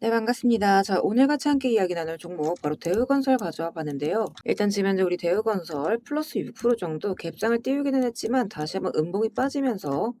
네, 반갑습니다. 자, 오늘 같이 함께 이야기 나눌 종목 바로 대우건설 가져와 봤는데요. 일단 지금 현재 우리 대우건설 플러스 6% 정도 갭상을 띄우기는 했지만 다시 한번 음봉이 빠지면서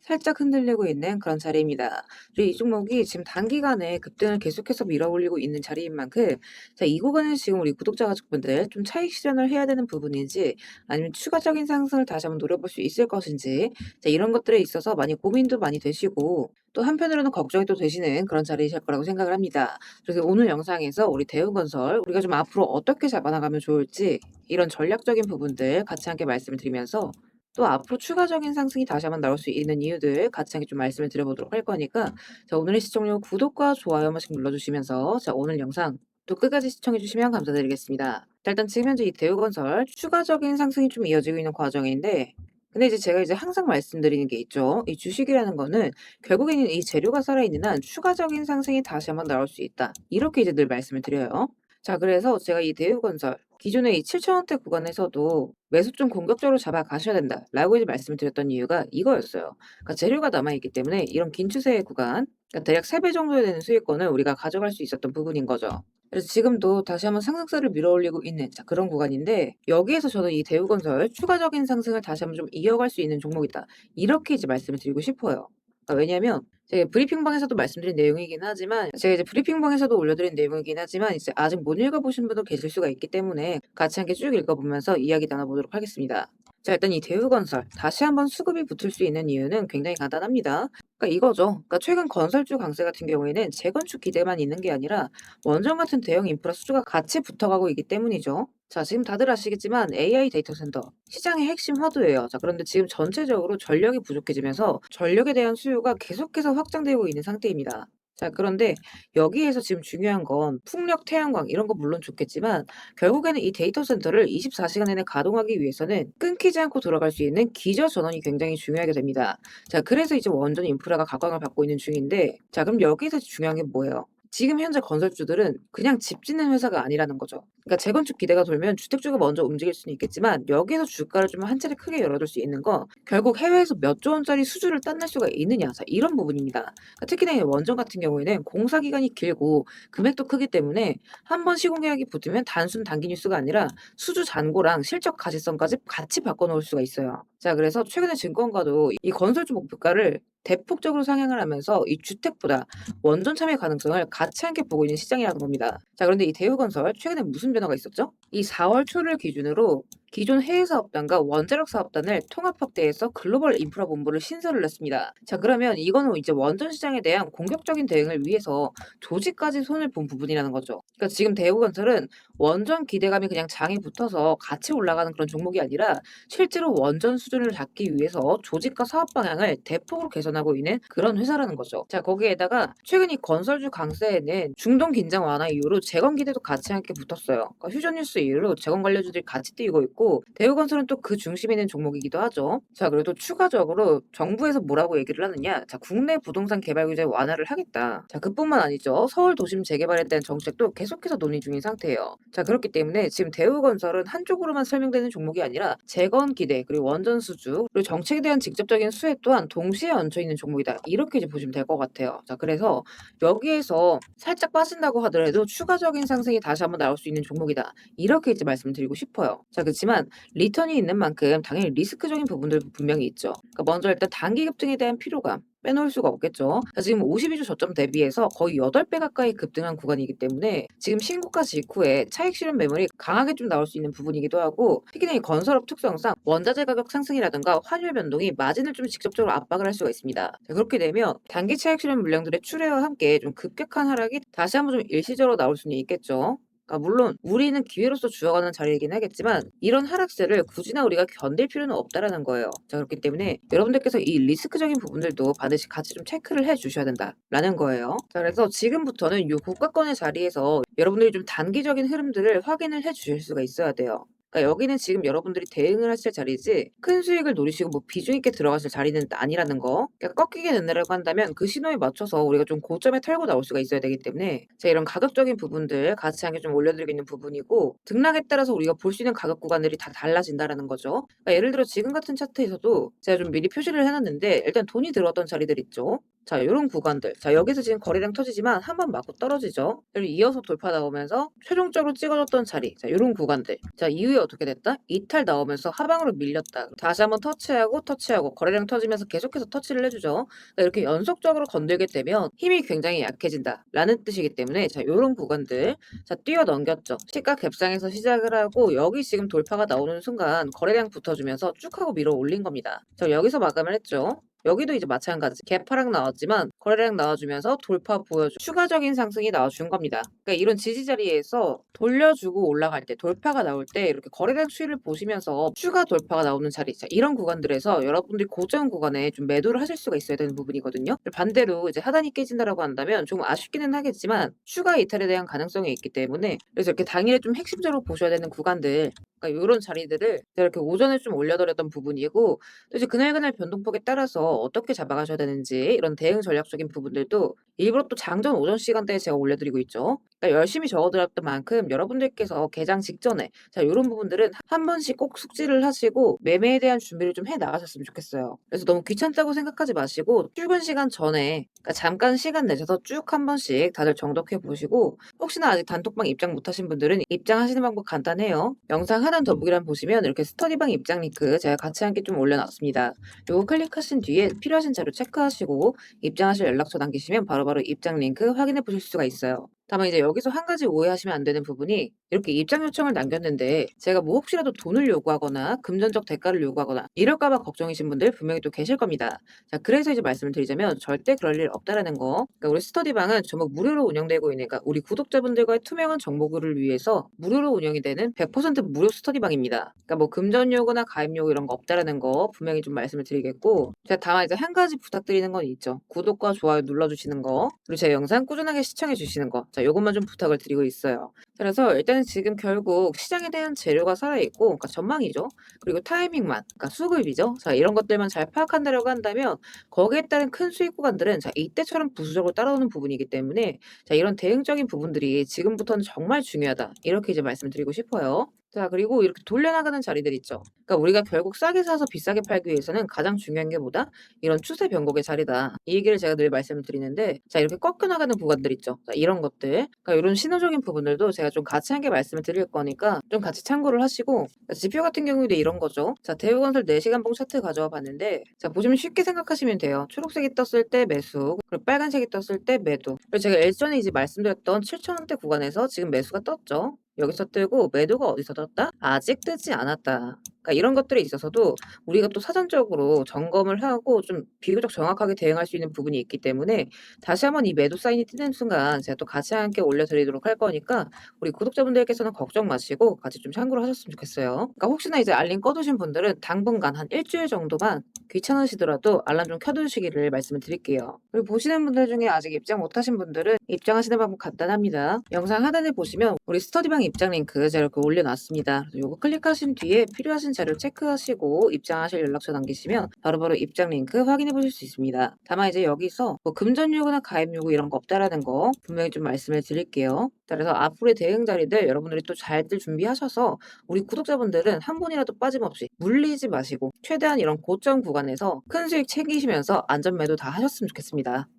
살짝 흔들리고 있는 그런 자리입니다. 그리고 이 종목이 지금 단기간에 급등을 계속해서 밀어올리고 있는 자리인 만큼 자, 이 구간에서 지금 우리 구독자 가족분들 좀 차익 실현을 해야 되는 부분인지 아니면 추가적인 상승을 다시 한번 노려볼 수 있을 것인지 자, 이런 것들에 있어서 많이 고민도 많이 되시고 또 한편으로는 걱정이 또 되시는 그런 자리이실 거라고 생각을 합니다. 그래서 오늘 영상에서 우리 대우건설 우리가 좀 앞으로 어떻게 잡아나가면 좋을지 이런 전략적인 부분들 같이 함께 말씀을 드리면서 또 앞으로 추가적인 상승이 다시 한번 나올 수 있는 이유들 같이 함께 좀 말씀을 드려보도록 할 거니까 자, 오늘의 시청료 구독과 좋아요 한 번씩 눌러주시면서 자, 오늘 영상 또 끝까지 시청해주시면 감사드리겠습니다. 자, 일단 지금 현재 이 대우건설 추가적인 상승이 좀 이어지고 있는 과정인데 근데 이제 제가 이제 항상 말씀드리는 게 있죠. 이 주식이라는 거는 결국에는 이 재료가 살아있는 한 추가적인 상승이 다시 한번 나올 수 있다. 이렇게 이제 늘 말씀을 드려요. 자, 그래서 제가 이 대우건설 기존에 이 7,000원대 구간에서도 매수 좀 공격적으로 잡아 가셔야 된다라고 이제 말씀을 드렸던 이유가 이거였어요. 그러니까 재료가 남아있기 때문에 이런 긴 추세의 구간, 그러니까 대략 3배 정도 되는 수익권을 우리가 가져갈 수 있었던 부분인 거죠. 그래서 지금도 다시 한번 상승세를 밀어올리고 있는 자, 그런 구간인데 여기에서 저는 이 대우건설 추가적인 상승을 다시 한번 좀 이어갈 수 있는 종목이다. 이렇게 이제 말씀을 드리고 싶어요. 그러니까 왜냐면 제가 브리핑방에서도 말씀드린 내용이긴 하지만 제가 이제 브리핑방에서도 올려드린 내용이긴 하지만 이제 아직 못 읽어보신 분도 계실 수가 있기 때문에 같이 함께 쭉 읽어보면서 이야기 나눠보도록 하겠습니다. 자, 일단 이 대우건설 다시 한번 수급이 붙을 수 있는 이유는 굉장히 간단합니다. 그러니까 이거죠. 그러니까 최근 건설주 강세 같은 경우에는 재건축 기대만 있는 게 아니라 원전 같은 대형 인프라 수주가 같이 붙어가고 있기 때문이죠. 자, 지금 다들 아시겠지만 AI 데이터 센터 시장의 핵심 화두예요. 자, 그런데 지금 전체적으로 전력이 부족해지면서 전력에 대한 수요가 계속해서 확장되고 있는 상태입니다. 자, 그런데 여기에서 지금 중요한 건 풍력, 태양광 이런 거 물론 좋겠지만 결국에는 이 데이터 센터를 24시간 내내 가동하기 위해서는 끊기지 않고 돌아갈 수 있는 기저 전원이 굉장히 중요하게 됩니다. 자, 그래서 이제 원전 인프라가 각광을 받고 있는 중인데 자, 그럼 여기서 중요한 게 뭐예요? 지금 현재 건설주들은 그냥 집 짓는 회사가 아니라는 거죠. 그러니까 재건축 기대가 돌면 주택주가 먼저 움직일 수는 있겠지만 여기에서 주가를 좀 한 차례 크게 열어줄 수 있는 건 결국 해외에서 몇 조 원짜리 수주를 딴낼 수가 있느냐 자, 이런 부분입니다. 그러니까 특히나 이 원전 같은 경우에는 공사 기간이 길고 금액도 크기 때문에 한 번 시공 계약이 붙으면 단순 단기 뉴스가 아니라 수주 잔고랑 실적 가시성까지 같이 바꿔놓을 수가 있어요. 자, 그래서 최근에 증권가도 이 건설주 목표가를 대폭적으로 상향을 하면서 이 주택보다 원전 참여 가능성을 같이 함께 보고 있는 시장이라는 겁니다. 자, 그런데 이 대우건설 최근에 무슨 변화가 있었죠? 이 4월 초를 기준으로 기존 해외 사업단과 원자력 사업단을 통합 확대해서 글로벌 인프라 본부를 신설을 했습니다. 자, 그러면 이거는 이제 원전 시장에 대한 공격적인 대응을 위해서 조직까지 손을 본 부분이라는 거죠. 그러니까 지금 대우건설은 원전 기대감이 그냥 장에 붙어서 같이 올라가는 그런 종목이 아니라 실제로 원전 수준을 잡기 위해서 조직과 사업 방향을 대폭으로 개선하고 있는 그런 회사라는 거죠. 자, 거기에다가 최근 이 건설주 강세에는 중동 긴장 완화 이후로 재건 기대도 같이 함께 붙었어요. 그러니까 휴전 뉴스 이후로 재건 관련주들이 같이 뛰고 있고 대우건설은 또 그 중심에 있는 종목이기도 하죠. 자, 그래도 추가적으로 정부에서 뭐라고 얘기를 하느냐? 자, 국내 부동산 개발 규제 완화를 하겠다. 자, 그뿐만 아니죠. 서울 도심 재개발에 대한 정책도 계속해서 논의 중인 상태예요. 자, 그렇기 때문에 지금 대우건설은 한쪽으로만 설명되는 종목이 아니라 재건 기대 그리고 원전 수주 그리고 정책에 대한 직접적인 수혜 또한 동시에 얹혀 있는 종목이다. 이렇게 이제 보시면 될 것 같아요. 자, 그래서 여기에서 살짝 빠진다고 하더라도 추가적인 상승이 다시 한번 나올 수 있는 종목이다. 이렇게 이제 말씀드리고 싶어요. 자, 그렇지만 리턴이 있는 만큼 당연히 리스크적인 부분들도 분명히 있죠. 그러니까 먼저 일단 단기 급등에 대한 피로감 빼놓을 수가 없겠죠. 자, 지금 52주 저점 대비해서 거의 8배 가까이 급등한 구간이기 때문에 지금 신고가 직후에 차익 실현 매물이 강하게 좀 나올 수 있는 부분이기도 하고 특히나 이 건설업 특성상 원자재 가격 상승이라든가 환율 변동이 마진을 좀 직접적으로 압박을 할 수가 있습니다. 자, 그렇게 되면 단기 차익 실현 물량들의 출회와 함께 좀 급격한 하락이 다시 한번 좀 일시적으로 나올 수는 있겠죠. 그러니까 물론 우리는 기회로서 주어가는 자리이긴 하겠지만 이런 하락세를 굳이나 우리가 견딜 필요는 없다라는 거예요. 자, 그렇기 때문에 여러분들께서 이 리스크적인 부분들도 반드시 같이 좀 체크를 해 주셔야 된다라는 거예요. 자, 그래서 지금부터는 이 고가권의 자리에서 여러분들이 좀 단기적인 흐름들을 확인을 해 주실 수가 있어야 돼요. 그러니까 여기는 지금 여러분들이 대응을 하실 자리지 큰 수익을 노리시고 뭐 비중 있게 들어가실 자리는 아니라는 거. 그러니까 꺾이게 된다라고 한다면 그 신호에 맞춰서 우리가 좀 고점에 털고 나올 수가 있어야 되기 때문에 제가 이런 가격적인 부분들 같이 함께 좀 올려드리고 있는 부분이고 등락에 따라서 우리가 볼 수 있는 가격 구간들이 다 달라진다라는 거죠. 그러니까 예를 들어 지금 같은 차트에서도 제가 좀 미리 표시를 해놨는데 일단 돈이 들어왔던 자리들 있죠. 자, 요런 구간들. 자, 여기서 지금 거래량 터지지만 한 번 맞고 떨어지죠. 그리고 이어서 돌파 나오면서 최종적으로 찍어줬던 자리. 자, 요런 구간들. 자, 이후에 어떻게 됐다? 이탈 나오면서 하방으로 밀렸다. 다시 한번 터치하고 거래량 터지면서 계속해서 터치를 해주죠. 그러니까 이렇게 연속적으로 건들게 되면 힘이 굉장히 약해진다 라는 뜻이기 때문에 자, 요런 구간들 자, 뛰어넘겼죠. 시가 갭상에서 시작을 하고 여기 지금 돌파가 나오는 순간 거래량 붙어주면서 쭉 하고 밀어 올린 겁니다. 자, 여기서 마감을 했죠. 여기도 이제 마찬가지 개파락 나왔지만 거래량 나와주면서 돌파 보여주고 추가적인 상승이 나와준 겁니다. 그러니까 이런 지지 자리에서 돌려주고 올라갈 때 돌파가 나올 때 이렇게 거래량 추이를 보시면서 추가 돌파가 나오는 자리, 자, 이런 구간들에서 여러분들이 고점 구간에 좀 매도를 하실 수가 있어야 되는 부분이거든요. 반대로 이제 하단이 깨진다라고 한다면 좀 아쉽기는 하겠지만 추가 이탈에 대한 가능성이 있기 때문에 그래서 이렇게 당일에 좀 핵심적으로 보셔야 되는 구간들, 그러니까 이런 자리들을 제가 이렇게 오전에 좀 올려드렸던 부분이고, 또 이제 그날그날 변동폭에 따라서 어떻게 잡아가셔야 되는지 이런 대응 전략적인 부분들도 일부러 또 장전 오전 시간대에 제가 올려드리고 있죠. 그러니까 열심히 적어드렸던 만큼 여러분들께서 개장 직전에 자, 이런 부분들은 한 번씩 꼭 숙지를 하시고 매매에 대한 준비를 좀 해 나가셨으면 좋겠어요. 그래서 너무 귀찮다고 생각하지 마시고 출근 시간 전에 그러니까 잠깐 시간 내셔서 쭉 한 번씩 다들 정독해 보시고, 혹시나 아직 단톡방 입장 못하신 분들은 입장하시는 방법 간단해요. 영상 하단 더보기란 보시면 이렇게 스터디방 입장 링크 제가 같이 함께 좀 올려놨습니다. 요거 클릭하신 뒤에 필요하신 자료 체크하시고 입장하실 연락처 남기시면 바로바로 입장 링크 확인해 보실 수가 있어요. 다만 이제 여기서 한 가지 오해하시면 안 되는 부분이, 이렇게 입장 요청을 남겼는데 제가 뭐 혹시라도 돈을 요구하거나 금전적 대가를 요구하거나 이럴까 봐 걱정이신 분들 분명히 또 계실 겁니다. 자, 그래서 이제 말씀을 드리자면 절대 그럴 일 없다라는 거. 그러니까 우리 스터디방은 전부 무료로 운영되고 있으니까 우리 구독자분들과의 투명한 정보를 위해서 무료로 운영이 되는 100% 무료 스터디방입니다. 그러니까 뭐 금전 요구나 가입 요구 이런 거 없다라는 거 분명히 좀 말씀을 드리겠고, 제가 다만 이제 한 가지 부탁드리는 건 있죠. 구독과 좋아요 눌러주시는 거, 그리고 제 영상 꾸준하게 시청해 주시는 거. 자, 요것만 좀 부탁을 드리고 있어요. 그래서 일단은 지금 결국 시장에 대한 재료가 살아있고, 그러니까 전망이죠. 그리고 타이밍만, 그러니까 수급이죠. 자, 이런 것들만 잘 파악한다라고 한다면 거기에 따른 큰 수익 구간들은 자, 이때처럼 부수적으로 따라오는 부분이기 때문에 자, 이런 대응적인 부분들이 지금부터는 정말 중요하다. 이렇게 이제 말씀드리고 싶어요. 자, 그리고 이렇게 돌려나가는 자리들 있죠. 그러니까 우리가 결국 싸게 사서 비싸게 팔기 위해서는 가장 중요한 게 뭐다? 이런 추세 변곡의 자리다. 이 얘기를 제가 늘 말씀을 드리는데, 자, 이렇게 꺾여 나가는 구간들 있죠. 자, 이런 것들. 그러니까 이런 신호적인 부분들도 제가 좀 같이 함께 말씀을 드릴 거니까 좀 같이 참고를 하시고, 그러니까 지표 같은 경우에도 이런 거죠. 자, 대우건설 4시간 봉 차트 가져와 봤는데, 자, 보시면 쉽게 생각하시면 돼요. 초록색이 떴을 때 매수, 그리고 빨간색이 떴을 때 매도. 그리고 제가 예전에 이제 말씀드렸던 7,000원대 구간에서 지금 매수가 떴죠. 여기서 뜨고 매도가 어디서 떴다? 아직 뜨지 않았다. 그러니까 이런 것들에 있어서도 우리가 또 사전적으로 점검을 하고 좀 비교적 정확하게 대응할 수 있는 부분이 있기 때문에 다시 한번 이 매도 사인이 뜨는 순간 제가 또 같이 함께 올려드리도록 할 거니까 우리 구독자분들께서는 걱정 마시고 같이 좀 참고를 하셨으면 좋겠어요. 그러니까 혹시나 이제 알림 꺼두신 분들은 당분간 한 일주일 정도만 귀찮으시더라도 알람 좀 켜두시기를 말씀을 드릴게요. 그리고 보시는 분들 중에 아직 입장 못하신 분들은 입장하시는 방법 간단합니다. 영상 하단에 보시면 우리 스터디방 입장 링크 제가 이렇게 올려놨습니다. 요거 클릭하신 뒤에 필요하신 자료 체크하시고 입장하실 연락처 남기시면 바로바로 입장 링크 확인해 보실 수 있습니다. 다만 이제 여기서 뭐 금전 요구나 가입 요구 이런 거 없다라는 거 분명히 좀 말씀을 드릴게요. 그래서 앞으로의 대응 자리들 여러분들이 또 잘들 준비하셔서 우리 구독자분들은 한 번이라도 빠짐없이 물리지 마시고 최대한 이런 고점 구간에서 큰 수익 챙기시면서 안전 매도 다 하셨으면 좋겠습니다.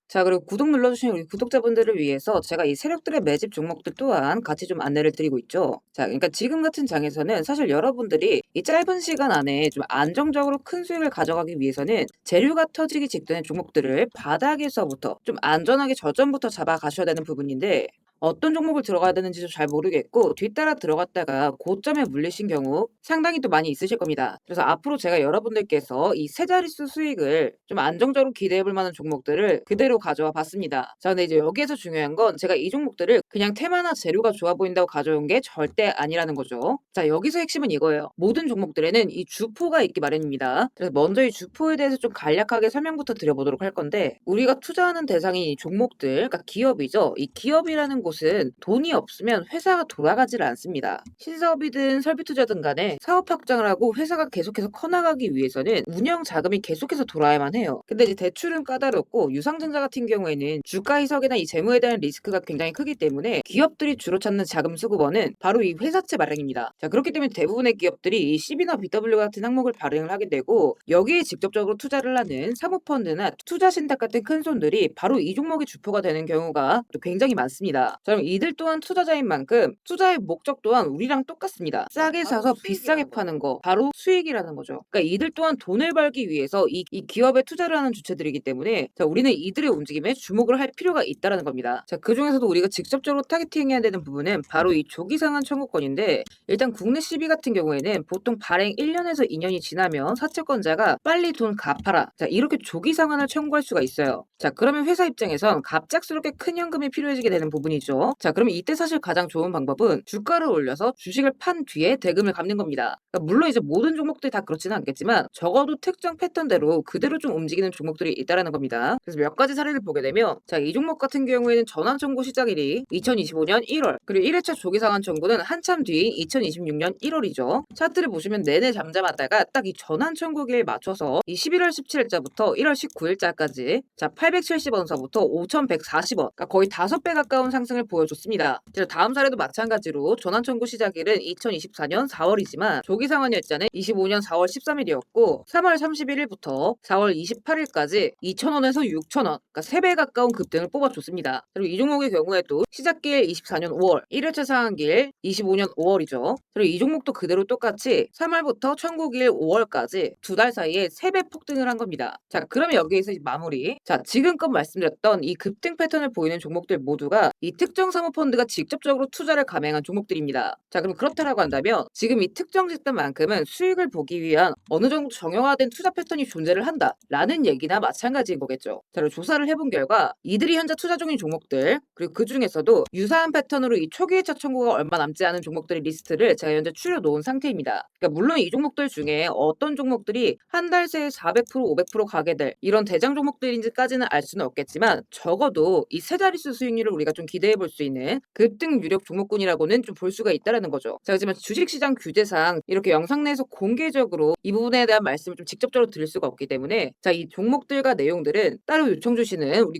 자, 그리고 구독 눌러주신 우리 구독자분들을 위해서 제가 이 세력들의 매집 종목들 또한 같이 좀 안내를 드리고 있죠. 자, 그러니까 지금 같은 장에서는 사실 여러분들이 이 짧은 시간 안에 좀 안정적으로 큰 수익을 가져가기 위해서는 재료가 터지기 직전의 종목들을 바닥에서부터 좀 안전하게 저점부터 잡아가셔야 되는 부분인데, 어떤 종목을 들어가야 되는지도 잘 모르겠고 뒤따라 들어갔다가 고점에 물리신 경우 상당히 또 많이 있으실 겁니다. 그래서 앞으로 제가 여러분들께서 이 세 자릿수 수익을 좀 안정적으로 기대해 볼 만한 종목들을 그대로 가져와 봤습니다. 자, 근데 이제 여기에서 중요한 건 제가 이 종목들을 그냥 테마나 재료가 좋아 보인다고 가져온 게 절대 아니라는 거죠. 자, 여기서 핵심은 이거예요. 모든 종목들에는 이 주포가 있기 마련입니다. 그래서 먼저 이 주포에 대해서 좀 간략하게 설명부터 드려보도록 할 건데, 우리가 투자하는 대상이 이 종목들, 그러니까 기업이죠. 이 기업이라는 곳은 돈이 없으면 회사가 돌아가질 않습니다. 신사업이든 설비 투자든 간에 사업 확장을 하고 회사가 계속해서 커나가기 위해서는 운영 자금이 계속해서 돌아야만 해요. 근데 이제 대출은 까다롭고 유상증자 같은 경우에는 주가 희석이나 이 재무에 대한 리스크가 굉장히 크기 때문에 기업들이 주로 찾는 자금 수급원은 바로 이 회사채 발행입니다. 자, 그렇기 때문에 대부분의 기업들이 이 CB나 BW 같은 항목을 발행을 하게 되고 여기에 직접적으로 투자를 하는 사모펀드나 투자신탁 같은 큰 손들이 바로 이 종목의 주포가 되는 경우가 또 굉장히 많습니다. 자, 그럼 이들 또한 투자자인 만큼 투자의 목적 또한 우리랑 똑같습니다. 싸게 사서 비싸게 파는 거 바로 수익이라는 거죠. 그러니까 이들 또한 돈을 벌기 위해서 이 기업에 투자를 하는 주체들이기 때문에 자, 우리는 이들의 움직임에 주목을 할 필요가 있다는 겁니다. 자, 그 중에서도 우리가 직접적으로 타겟팅해야 되는 부분은 바로 이 조기상환 청구권인데 일단 국내 CB 같은 경우에는 보통 발행 1년에서 2년이 지나면 사채권자가 빨리 돈 갚아라. 자, 이렇게 조기 상환을 청구할 수가 있어요. 자, 그러면 회사 입장에선 갑작스럽게 큰 현금이 필요해지게 되는 부분이죠. 자, 그러면 이때 사실 가장 좋은 방법은 주가를 올려서 주식을 판 뒤에 대금을 갚는 겁니다. 그러니까 물론 이제 모든 종목들이 다 그렇지는 않겠지만 적어도 특정 패턴대로 그대로 좀 움직이는 종목들이 있다라는 겁니다. 그래서 몇 가지 사례를 보게 되면 자, 이 종목 같은 경우에는 전환 청구 시작일이 2025년 1월 그리고 1회차 조기 상환 청구는 한참 뒤인 2026년 1월이죠. 차트를 보시면 내내 잠잠하다가 딱 이 전환 청구기에 맞춰서 이 11월 17일자부터 1월 19일자까지 자 870원서부터 5140원 그러니까 거의 5배 가까운 상승을 보여줬습니다. 다음 사례도 마찬가지로 전환 청구 시작일은 2024년 4월이지만 조기 상환일자는 25년 4월 13일이었고 3월 31일부터 4월 28일까지 2,000원에서 6,000원 그러니까 3배 가까운 급등을 뽑아줬습니다. 그리고 이 종목의 경우에도 시작길 24년 5월 1회차 상한길 25년 5월이죠. 그리고 이 종목도 그대로 똑같이 3월부터 청구길 5월까지 두 달 사이에 3배 폭등을 한 겁니다. 자, 그러면 여기에서 이제 마무리. 자, 지금껏 말씀드렸던 이 급등 패턴을 보이는 종목들 모두가 이 특정 사모펀드가 직접적으로 투자를 감행한 종목들입니다. 자, 그럼 그렇다라고 한다면 지금 이 특정 집단만큼은 수익을 보기 위한 어느 정도 정형화된 투자 패턴이 존재를 한다라는 얘기나 마찬가지인 거겠죠. 자, 그리고 조사를 해본 결과 이들이 현재 투자 중인 종목들 그리고 그 중에서도 유사한 패턴으로 이 초기 회차 청구가 얼마 남지 않은 종목들의 리스트를 제가 현재 추려놓은 상태입니다. 그러니까 물론 이 종목들 중에 어떤 종목들이 한 달 새에 400% 500% 가게 될 이런 대장 종목들인지까지는 알 수는 없겠지만 적어도 이 세 자릿수 수익률을 우리가 좀 기대해 볼 수 있는 급등 유력 종목군이라고는 좀 볼 수가 있다라는 거죠. 자, 하지만 주식시장 규제상 이렇게 영상 내에서 공개적으로 이 부분에 대한 말씀을 좀 직접적으로 드릴 수가 없기 때문에 자, 이 종목들과 내용들은 따로 요청 주시는 우리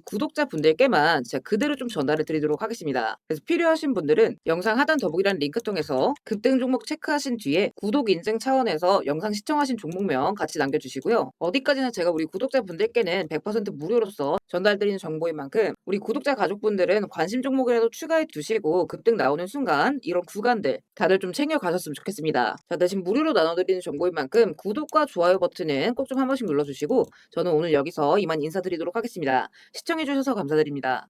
구독자분들께만 제가 그대로 좀 전달을 드리도록 하겠습니다. 그래서 필요하신 분들은 영상 하단 더보기란 링크 통해서 급등 종목 체크하신 뒤에 구독 인증 차원에서 영상 시청하신 종목명 같이 남겨주시고요. 어디까지나 제가 우리 구독자분들께는 100% 무료로서 전달드리는 정보인 만큼 우리 구독자 가족분들은 관심 종목이라도 추가해 두시고 급등 나오는 순간 이런 구간들 다들 좀 챙겨 가셨으면 좋겠습니다. 자, 대신 무료로 나눠드리는 정보인 만큼 구독과 좋아요 버튼은 꼭 좀 한 번씩 눌러주시고 저는 오늘 여기서 이만 인사드리도록 하겠습니다. 시청해주셔서 감사드립니다.